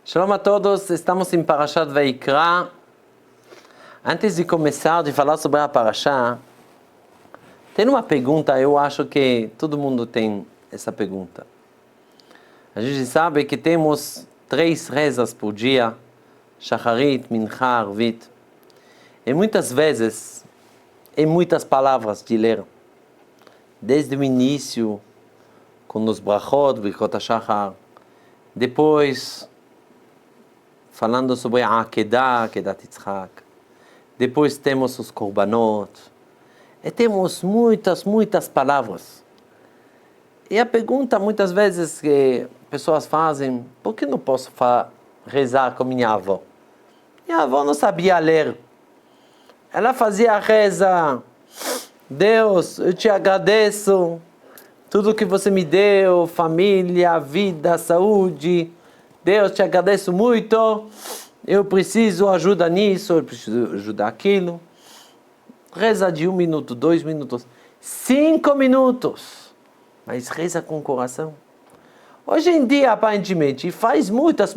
Shalom a todos, estamos em Parashat Vaikra. Antes de começar a falar sobre a Parashá, tem uma pergunta, eu acho que todo mundo tem essa pergunta. A gente sabe que temos 3 rezas por dia, Shacharit, Mincha, Arvit. E muitas vezes, em muitas palavras de ler, desde o início, com os brachot, Birkot HaShachar, depois falando sobre a Akedah, Akedat Yitzhak. Depois temos os Korbanot. E temos muitas palavras. E a pergunta muitas vezes que pessoas fazem, por que não posso rezar com minha avó? Minha avó não sabia ler. Ela fazia a reza, Deus, eu te agradeço, tudo que você me deu, família, vida, saúde, Deus, te agradeço muito, eu preciso ajuda nisso, eu preciso ajudar aquilo. Reza de 1 minuto, 2 minutos, 5 minutos, mas reza com o coração. Hoje em dia, aparentemente, faz muitas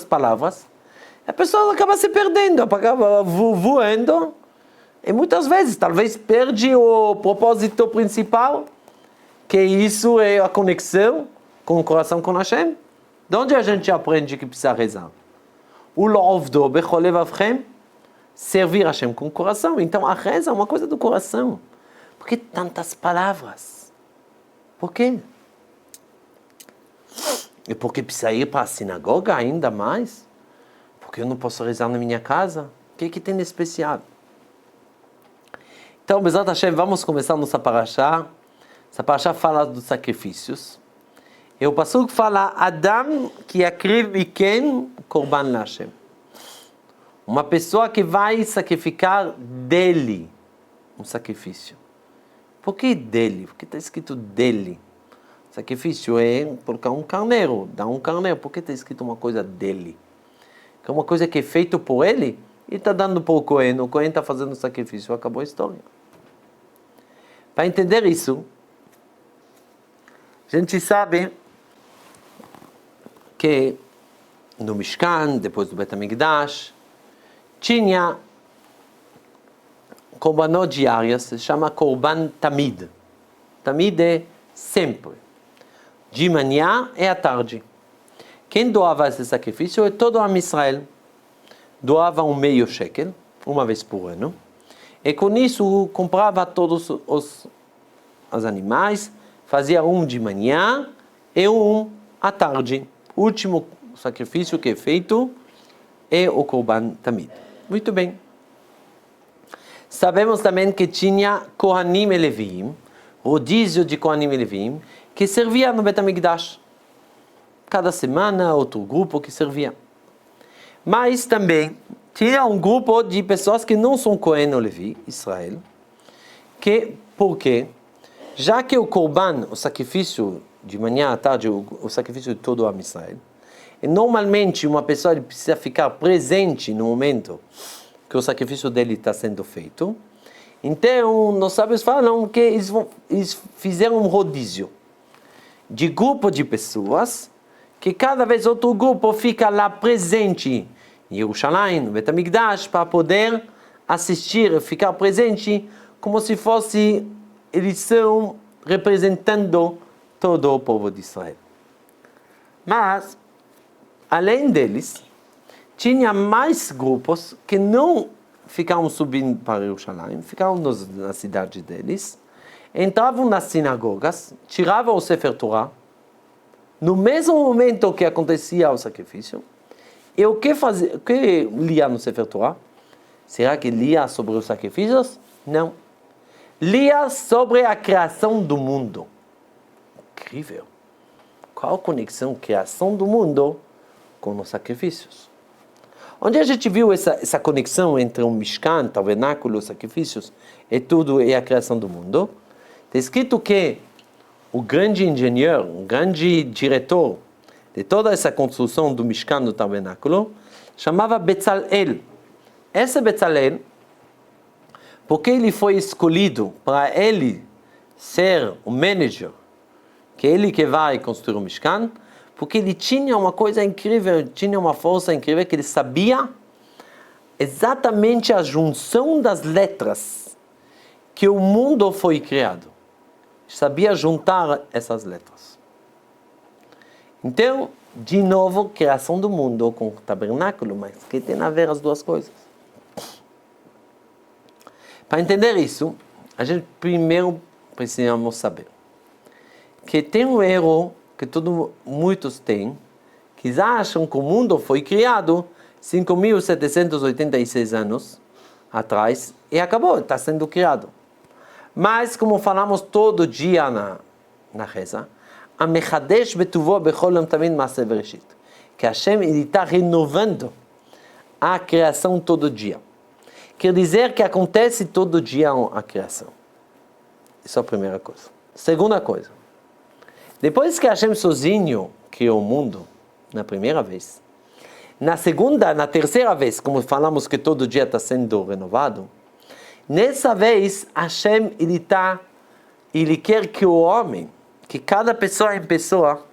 palavras, a pessoa acaba se perdendo, acaba voando, e muitas vezes, talvez, perde o propósito principal, que isso é a conexão com o coração com Hashem. De onde a gente aprende que precisa rezar? O Lo'ovdo bechol levavchem, servir Hashem com o coração. Então a reza é uma coisa do coração. Por que tantas palavras? Por quê? E por que precisa ir para a sinagoga ainda mais? Porque eu não posso rezar na minha casa? O que tem de especial? Então, Bezrat Hashem, vamos começar nossa parashá. Essa parashá fala dos sacrifícios. E o pasuk fala, Adam ki yakriv miken korban LaHashem. Uma pessoa que vai sacrificar dele um sacrifício. Por que dele? Porque está escrito dele. Sacrifício é colocar um carneiro, dar um carneiro. Por que está escrito uma coisa dele? Que é uma coisa que é feita por ele e está dando para o Cohen está fazendo o sacrifício, acabou a história. Para entender isso, a gente sabe que no Mishkan, depois do Bet HaMikdash, tinha korbanot diárias, se chama korban tamid. Tamid é sempre. De manhã e à tarde. Quem doava esse sacrifício é todo o Am Israel. Doava meio shekel, uma vez por ano. E com isso comprava todos os animais, fazia um de manhã e um à tarde. O último sacrifício que é feito é o Korban Tamid. Muito bem. Sabemos também que tinha Kohanim e Levim, rodízio de Kohanim e Levim, que servia no Bet HaMikdash. Cada semana, outro grupo que servia. Mas também tinha um grupo de pessoas que não são Kohen ou Levi, Israel, por quê? Já que o Korban, o sacrifício de manhã à tarde, o sacrifício de todo o Am Israel, e normalmente uma pessoa precisa ficar presente no momento que o sacrifício dele está sendo feito. Então, nós sábios falam que eles fizeram um rodízio de grupo de pessoas, que cada vez outro grupo fica lá presente em Jerusalém, no Bet HaMikdash, para poder assistir, ficar presente, como se fosse eles estão representando todo o povo de Israel. Mas, além deles, tinha mais grupos que não ficavam subindo para Jerusalém, ficavam na cidade deles, entravam nas sinagogas, tiravam o Sefer Torah, no mesmo momento que acontecia o sacrifício, e o que lia no Sefer Torah? Será que lia sobre os sacrifícios? Não. Lia sobre a criação do mundo. Incrível. Qual a conexão criação do mundo com os sacrifícios? Onde a gente viu essa conexão entre o Mishkan, tabernáculo, os sacrifícios e tudo e a criação do mundo? Está escrito que o grande engenheiro, o grande diretor de toda essa construção do Mishkan, do tabernáculo, chamava Bezalel. Esse Bezalel, porque ele foi escolhido para ele ser o manager, que ele que vai construir o Mishkan, Porque ele tinha uma coisa incrível, tinha uma força incrível, que ele sabia exatamente a junção das letras que o mundo foi criado. Sabia juntar essas letras. Então, de novo, criação do mundo com o tabernáculo, mas que tem a ver as duas coisas. Para entender isso, a gente primeiro precisamos saber que tem um erro que muitos têm, que acham que o mundo foi criado 5.786 anos atrás e acabou, está sendo criado. Mas, como falamos todo dia na reza, Amechadesh betuvo bechol yom tamid ma'aseh bereshit, que Hashem está renovando a criação todo dia. Quer dizer que acontece todo dia a criação. Isso é a primeira coisa. Segunda coisa, depois que Hashem sozinho criou o mundo, na primeira vez, na segunda, na terceira vez, como falamos que todo dia está sendo renovado, nessa vez Hashem ele quer que o homem, que cada pessoa em pessoa,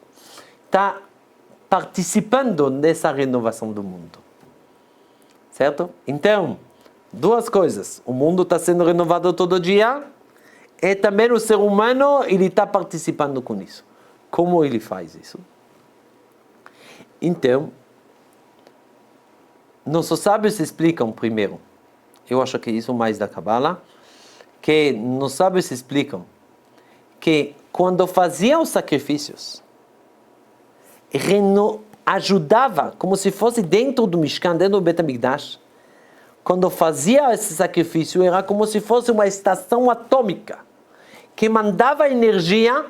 está participando nessa renovação do mundo. Certo? Então, duas coisas. O mundo está sendo renovado todo dia e também o ser humano ele está participando com isso. Como ele faz isso? Então, nossos sábios explicam primeiro, eu acho que isso mais da Kabbalah, que nossos sábios explicam que quando faziam os sacrifícios, ajudava, como se fosse dentro do Mishkan, dentro do Bet HaMikdash, quando fazia esse sacrifício, era como se fosse uma estação atômica, que mandava energia,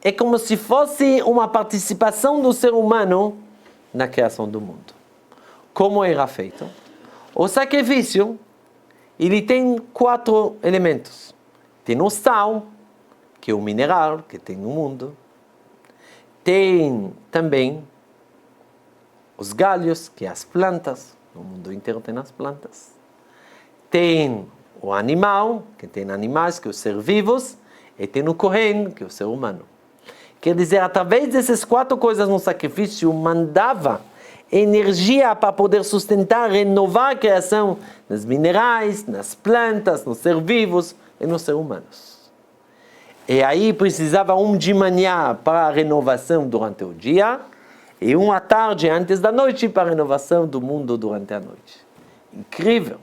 é como se fosse uma participação do ser humano na criação do mundo. Como era feito? O sacrifício, ele tem 4 elementos. Tem o sal, que é o mineral que tem no mundo. Tem também os galhos, que é as plantas. No mundo inteiro tem as plantas. Tem o animal, que tem animais, que é os seres vivos. E tem o Kohen, que é o ser humano. Quer dizer, através dessas 4 coisas no sacrifício, mandava energia para poder sustentar, renovar a criação nos minerais, nas plantas, nos seres vivos e nos seres humanos. E aí precisava de manhã para a renovação durante o dia e à tarde antes da noite para a renovação do mundo durante a noite. Incrível!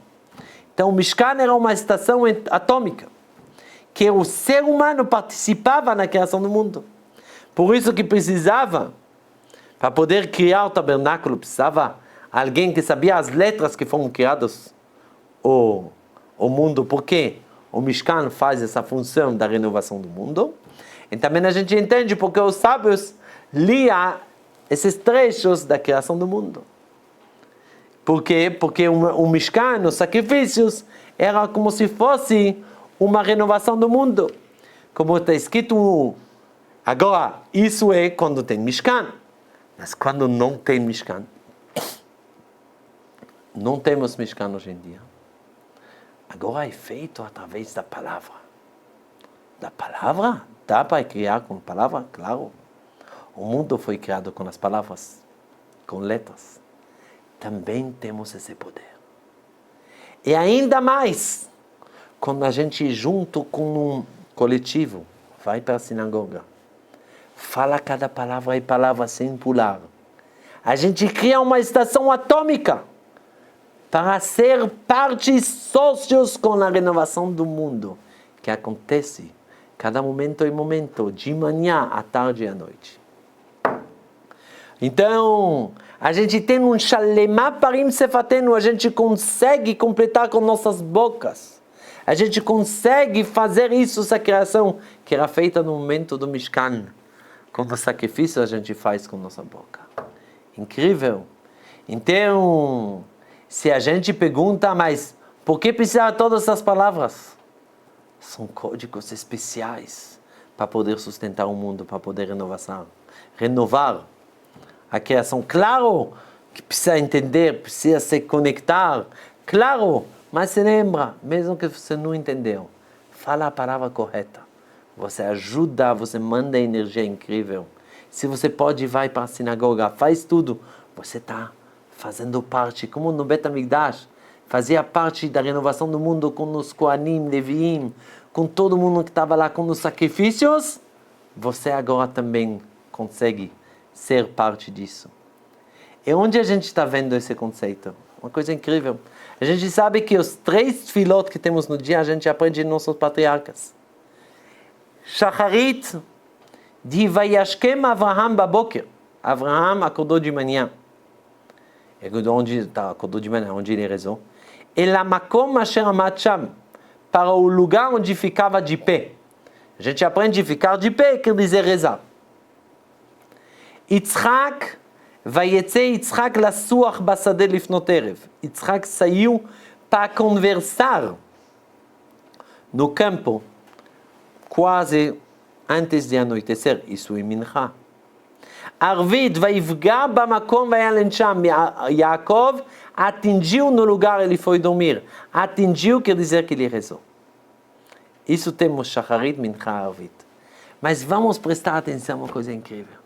Então o Mishkan era uma estação atômica que o ser humano participava na criação do mundo. Por isso que precisava, para poder criar o tabernáculo, precisava alguém que sabia as letras que foram criadas o mundo. Por quê? O Mishkan faz essa função da renovação do mundo. E também a gente entende porque os sábios liam esses trechos da criação do mundo. Por quê? Porque o Mishkan, os sacrifícios, era como se fosse uma renovação do mundo. Como está escrito, agora, isso é quando tem Mishkan. Mas quando não tem Mishkan, não temos Mishkan hoje em dia. Agora é feito através da palavra. Da palavra? Dá para criar com palavra? Claro. O mundo foi criado com as palavras, com letras. Também temos esse poder. E ainda mais, quando a gente junto com um coletivo, vai para a sinagoga, fala cada palavra e palavra sem pular. A gente cria uma estação atômica para ser parte sócios com a renovação do mundo, que acontece cada momento e momento, de manhã, à tarde e à noite. Então, a gente tem um shalemá parim sefatenu, a gente consegue completar com nossas bocas. A gente consegue fazer isso, essa criação que era feita no momento do Mishkan. Quando o sacrifício a gente faz com nossa boca. Incrível. Então, se a gente pergunta, mas por que precisar de todas essas palavras? São códigos especiais para poder sustentar o mundo, para poder renovar a criação. Claro que precisa entender, precisa se conectar. Claro, mas se lembra, mesmo que você não entendeu, fala a palavra correta. Você ajuda, você manda energia incrível. Se você pode, vai para a sinagoga, faz tudo. Você está fazendo parte, como no Bet HaMikdash, fazia parte da renovação do mundo com os Kohanim, Leviim, com todo mundo que estava lá com os sacrifícios. Você agora também consegue ser parte disso. E onde a gente está vendo esse conceito? Uma coisa incrível. A gente sabe que os 3 tefilot que temos no dia, a gente aprende em nossos patriarcas. Shacharit, de Vayashkem Avraham Baboker. Avraham acordou de manhã. Acordou de manhã, onde ele rezou. Elamakom asher amad sham, para o lugar onde ficava de pé. A gente aprende a ficar de pé, quer dizer rezar. Yitzhak, Vayetze Yitzhak lasuach basadeh lifnot erev. Yitzhak saiu para conversar no campo, quase antes de anoitecer. Isso é mincha. Arvid, Vaivga bamakom vayalen sham. Yaakov atingiu no lugar, ele foi dormir. Atingiu quer dizer que ele rezou. Isso temos Shacharit, Mincha, Arvit. Mas vamos prestar atenção a uma coisa incrível.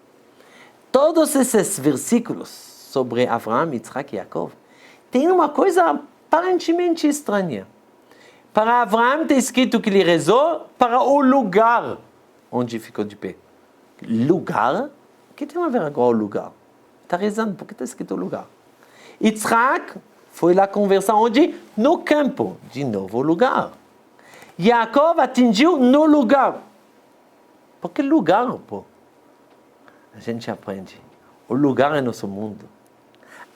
Todos esses versículos sobre Avraham, Yitzhak e Yaakov tem uma coisa aparentemente estranha. Para Avraham está escrito que ele rezou para o lugar onde ficou de pé. Lugar? O que tem a ver agora o lugar? Está rezando, por que está escrito lugar? Yitzhak foi lá conversar onde? No campo. De novo o lugar. Yaakov atingiu no lugar. Por que lugar, pô? A gente aprende. O lugar é nosso mundo.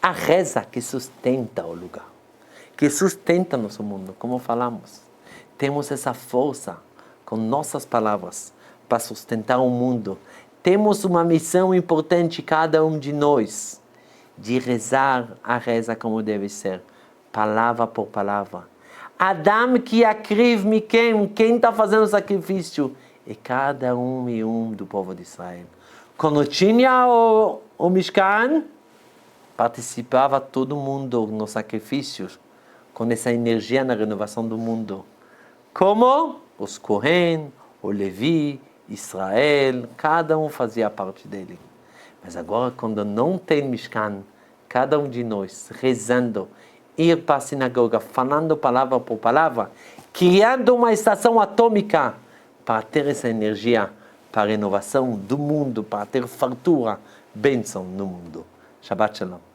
A reza que sustenta o lugar. Que sustenta nosso mundo, como falamos. Temos essa força com nossas palavras para sustentar o mundo. Temos uma missão importante, cada um de nós, de rezar a reza como deve ser, palavra por palavra. Adam que akriv mikem, quem está fazendo o sacrifício? É cada um e um do povo de Israel. Quando tinha o Mishkan, participava todo mundo nos sacrifícios, com essa energia na renovação do mundo. Como os Kohen, o Levi, Israel, cada um fazia parte dele. Mas agora, quando não tem Mishkan, cada um de nós rezando, ir para a sinagoga, falando palavra por palavra, criando uma estação atômica para ter essa energia para a renovação do mundo, para ter fartura, bênção no mundo. Shabbat Shalom.